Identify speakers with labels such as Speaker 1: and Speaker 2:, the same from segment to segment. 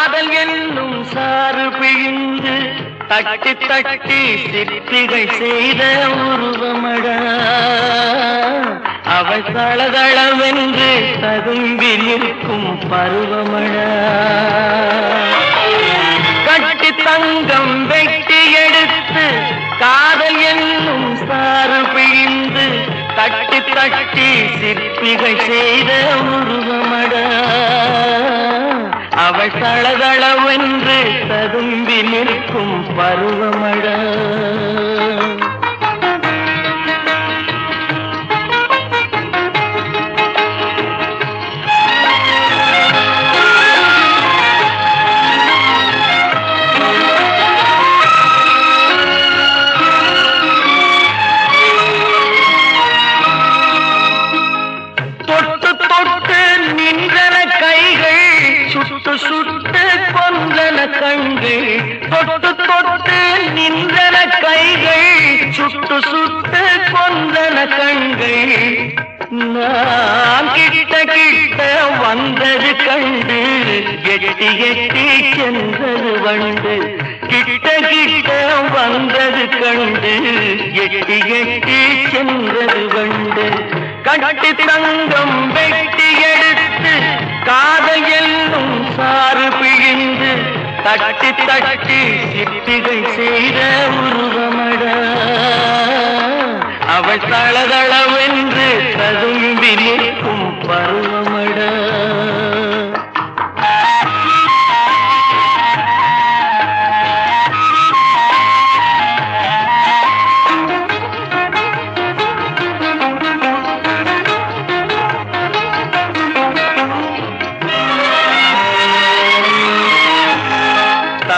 Speaker 1: காதல் என்னும் சாறு பிழிந்து தட்டி தட்டி சிற்பிகை செய்த உருவமடா அவள் தளதளவென்று ததும்பி நிற்கும் பருவமடா கட்டி தங்கம் வெட்டி எடுத்து காதல் என்னும் சாறு பிழிந்து தட்டி தட்டி சிற்பிகை செய்த உருவமடா அவள் தளதளவென்று ததும்பி நிற்கும் பருவமடா சுட்டு சுட்டு கொன்றன கண்கள் தொட்டு தொட்டு நின்றன கைகள் சுட்டு சுட்டு கொன்றன கண்கள் நான் கிட்ட கிட்ட வந்தது கண்டு எட்டி எட்டி சென்றது வண்டு கிட்ட கிட்ட வந்தது கண்டு எட்டி எட்டி சென்றது வண்டு கட்டி தங்கம் வெட்டி எடுத்து காதல் என்னும் சாறு பிழிந்து தட்டி தட்டி சிற்பிகை செய்த உருவமடா அவள் தளதளவென்று ததும்பி நிற்கும் பருவமடா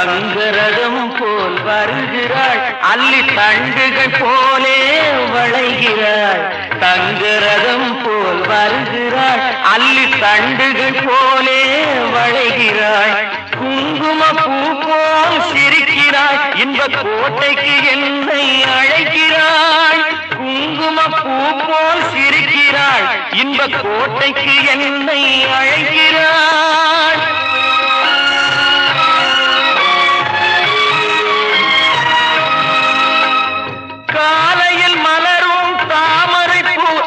Speaker 1: தங்கரதம் போல் வருகிறாள் அள்ளி தண்டுகள் போலே வளைகிறாள் தங்கரதம் போல் வருகிறாள் அள்ளி தண்டுகள் போலே வளைகிறாள் குங்கும பூ போல் சிரிக்கிறாள் இன்ப கோட்டைக்கு என்னை அழைக்கிறாள் குங்கும பூ போல் சிரிக்கிறாள் இன்ப கோட்டைக்கு என்னை அழைக்கிறாள்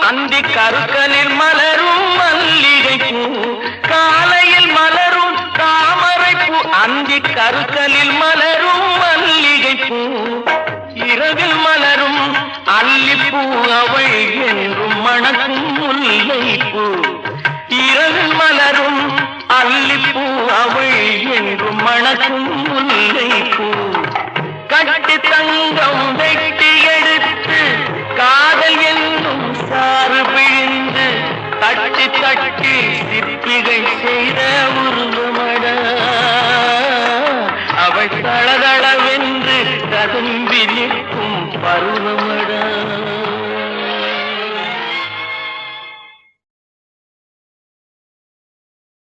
Speaker 1: அந்தி கருக்கலில் மலரும் மல்லிகை பூ காலையில் மலரும் தாமரை பூ அந்தி கருக்கலில் மலரும் மல்லிகை பூ இரவில் மலரும் அல்லிப்பூ அவள் என்றும் மணக்கும் முல்லை பூ இரவில் மலரும் அல்லிப்பூ அவள் என்றும் மணக்கும் முல்லை பூ கட்டி தங்கம் வெட்டி எடுத்து காதல் என்னும் சாறு பிழிந்து தட்டி தட்டி சிற்பிகை செய்த உருவமடா அவள் தளதளவென்று ததும்பி நிற்கும் பருவமடா